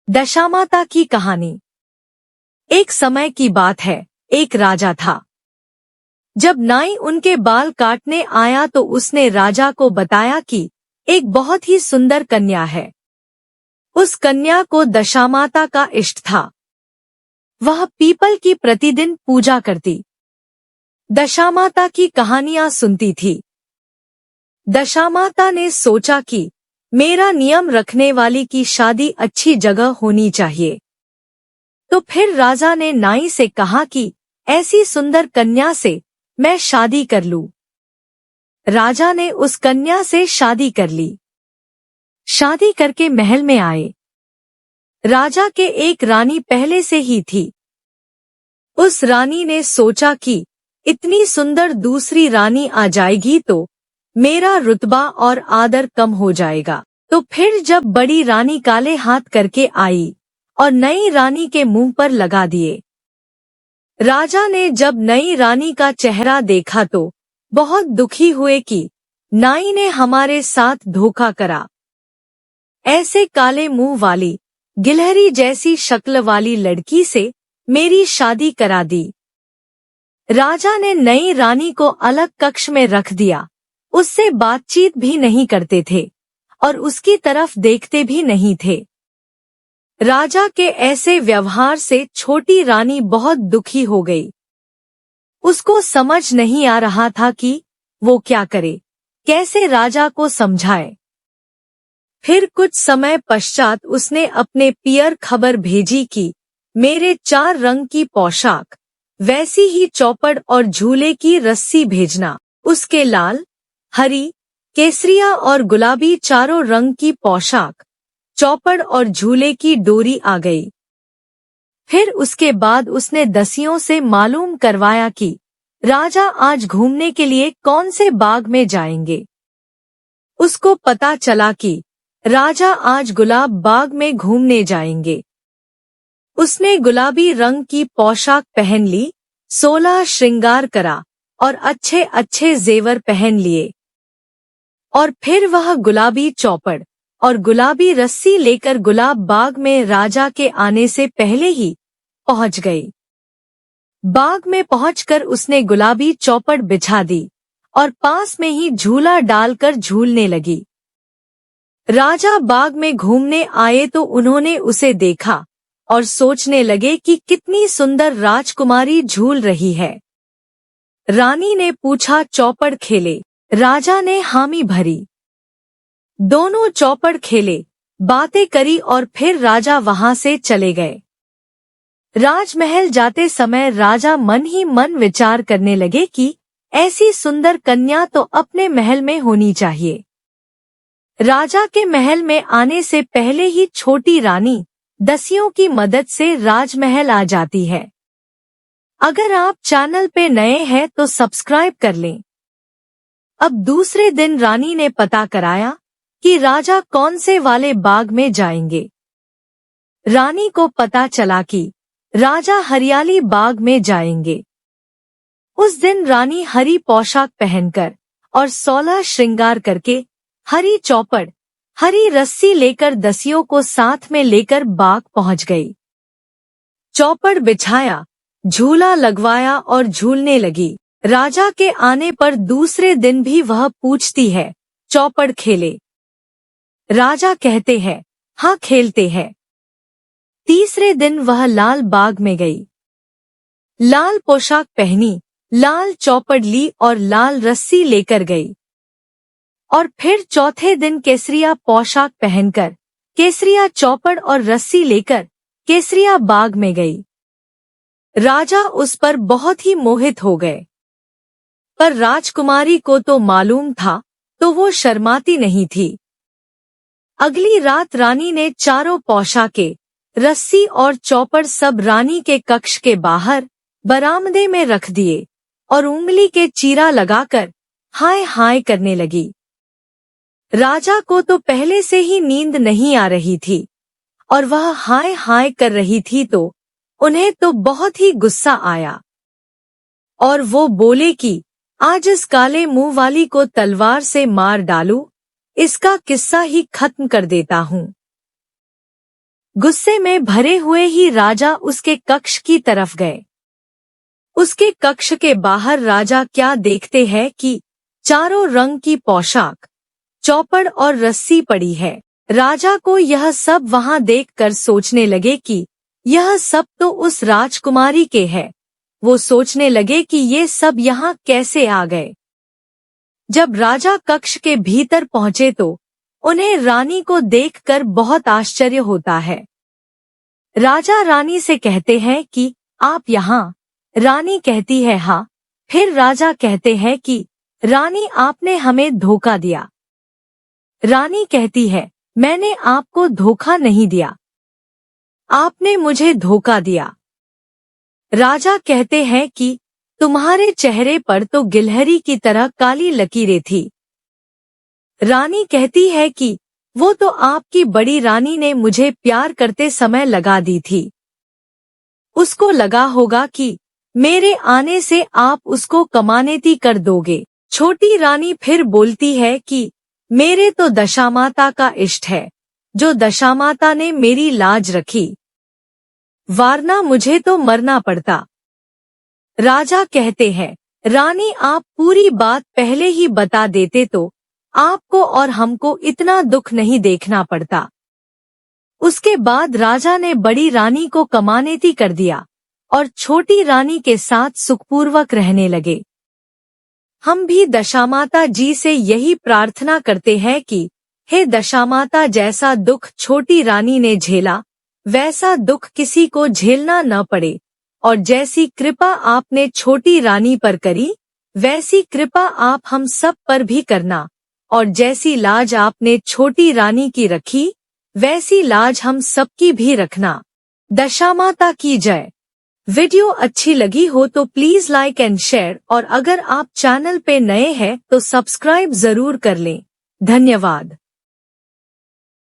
दशामाता की कहानी। एक समय की बात है, एक राजा था। जब नाई उनके बाल काटने आया तो उसने राजा को बताया कि एक बहुत ही सुंदर कन्या है। उस कन्या को दशामाता का इष्ट था। वह पीपल की प्रतिदिन पूजा करती, दशामाता की कहानियां सुनती थी। दशामाता ने सोचा कि मेरा नियम रखने वाली की शादी अच्छी जगह होनी चाहिए। तो फिर राजा ने नाई से कहा कि ऐसी सुंदर कन्या से मैं शादी कर लूं। राजा ने उस कन्या से शादी कर ली। शादी करके महल में आए। राजा के एक रानी पहले से ही थी। उस रानी ने सोचा कि इतनी सुंदर दूसरी रानी आ जाएगी तो मेरा रुतबा और आदर कम हो जाएगा। तो फिर जब बड़ी रानी काले हाथ करके आई और नई रानी के मुंह पर लगा दिए। राजा ने जब नई रानी का चेहरा देखा तो बहुत दुखी हुए कि नाई ने हमारे साथ धोखा करा। ऐसे काले मुंह वाली, गिलहरी जैसी शक्ल वाली लड़की से मेरी शादी करा दी। राजा ने नई रानी को अलग कक्ष में रख दिया। उससे बातचीत भी नहीं करते थे और उसकी तरफ देखते भी नहीं थे। राजा के ऐसे व्यवहार से छोटी रानी बहुत दुखी हो गई। उसको समझ नहीं आ रहा था कि वो क्या करे, कैसे राजा को समझाए। फिर कुछ समय पश्चात उसने अपने पियर खबर भेजी कि मेरे 4 रंग की पोशाक, वैसी ही चौपड़ और झूले की रस्सी भेजना। उसके लाल, हरी, केसरिया और गुलाबी चारों रंग की पोशाक, चौपड़ और झूले की डोरी आ गई। फिर उसके बाद उसने दसियों से मालूम करवाया कि राजा आज घूमने के लिए कौन से बाग में जाएंगे। उसको पता चला कि राजा आज गुलाब बाग में घूमने जाएंगे। उसने गुलाबी रंग की पोशाक पहन ली, 16 श्रृंगार करा और अच्छे अच्छे जेवर पहन लिए। और फिर वह गुलाबी चौपड़ और गुलाबी रस्सी लेकर गुलाब बाग में राजा के आने से पहले ही पहुंच गई। बाग में पहुंचकर उसने गुलाबी चौपड़ बिछा दी और पास में ही झूला डालकर झूलने लगी। राजा बाग में घूमने आए तो उन्होंने उसे देखा और सोचने लगे कि कितनी सुंदर राजकुमारी झूल रही है। रानी ने पूछा, चौपड़ खेले? राजा ने हामी भरी। दोनों चौपड़ खेले, बातें करी और फिर राजा वहां से चले गए। राजमहल जाते समय राजा मन ही मन विचार करने लगे कि ऐसी सुंदर कन्या तो अपने महल में होनी चाहिए। राजा के महल में आने से पहले ही छोटी रानी दसियों की मदद से राजमहल आ जाती है। अगर आप चैनल पे नए हैं तो सब्सक्राइब कर लें। अब दूसरे दिन रानी ने पता कराया कि राजा कौन से वाले बाग में जाएंगे। रानी को पता चला कि राजा हरियाली बाग में जाएंगे। उस दिन रानी हरी पोशाक पहनकर और 16 श्रृंगार करके, हरी चौपड़, हरी रस्सी लेकर दसियों को साथ में लेकर बाग पहुंच गई। चौपड़ बिछाया, झूला लगवाया और झूलने लगी। राजा के आने पर दूसरे दिन भी वह पूछती है, चौपड़ खेले? राजा कहते हैं, हाँ खेलते हैं। तीसरे दिन वह लाल बाग में गई। लाल पोशाक पहनी, लाल चौपड़ ली और लाल रस्सी लेकर गई। और फिर चौथे दिन केसरिया पोशाक पहनकर, केसरिया चौपड़ और रस्सी लेकर केसरिया बाग में गई। राजा उस पर बहुत ही मोहित हो गए। पर राजकुमारी को तो मालूम था, तो वो शर्माती नहीं थी। अगली रात रानी ने चारों पोशाकें, रस्सी और चौपड़ सब रानी के कक्ष के बाहर बरामदे में रख दिए और उंगली के चीरा लगाकर हाय हाय करने लगी। राजा को तो पहले से ही नींद नहीं आ रही थी और वह हाय हाय कर रही थी तो उन्हें तो बहुत ही गुस्सा आया और वो बोले कि आज इस काले मुंह वाली को तलवार से मार डालूं, इसका किस्सा ही खत्म कर देता हूँ। गुस्से में भरे हुए ही राजा उसके कक्ष की तरफ गए। उसके कक्ष के बाहर राजा क्या देखते हैं कि चारों रंग की पोशाक, चौपड़ और रस्सी पड़ी है। राजा को यह सब वहां देखकर सोचने लगे कि यह सब तो उस राजकुमारी के है। वो सोचने लगे कि ये सब यहाँ कैसे आ गए। जब राजा कक्ष के भीतर पहुंचे तो उन्हें रानी को देखकर बहुत आश्चर्य होता है। राजा रानी से कहते हैं कि आप यहाँ? रानी कहती है हाँ। फिर राजा कहते हैं कि रानी आपने हमें धोखा दिया। रानी कहती है मैंने आपको धोखा नहीं दिया, आपने मुझे धोखा दिया। राजा कहते हैं कि तुम्हारे चेहरे पर तो गिलहरी की तरह काली लकीरें थी। रानी कहती है कि वो तो आपकी बड़ी रानी ने मुझे प्यार करते समय लगा दी थी। उसको लगा होगा कि मेरे आने से आप उसको कमानेती कर दोगे। छोटी रानी फिर बोलती है कि मेरे तो दशामाता का इष्ट है, जो दशामाता ने मेरी लाज रखी, वारना मुझे तो मरना पड़ता। राजा कहते हैं रानी आप पूरी बात पहले ही बता देते तो आपको और हमको इतना दुख नहीं देखना पड़ता। उसके बाद राजा ने बड़ी रानी को कमानेती कर दिया और छोटी रानी के साथ सुखपूर्वक रहने लगे। हम भी दशामाता जी से यही प्रार्थना करते हैं कि हे दशामाता, जैसा दुख छोटी रानी ने झेला वैसा दुख किसी को झेलना न पड़े, और जैसी कृपा आपने छोटी रानी पर करी वैसी कृपा आप हम सब पर भी करना, और जैसी लाज आपने छोटी रानी की रखी वैसी लाज हम सबकी भी रखना। दशामाता की जय। वीडियो अच्छी लगी हो तो प्लीज लाइक एंड शेयर, और अगर आप चैनल पे नए हैं तो सब्सक्राइब जरूर कर लें। धन्यवाद।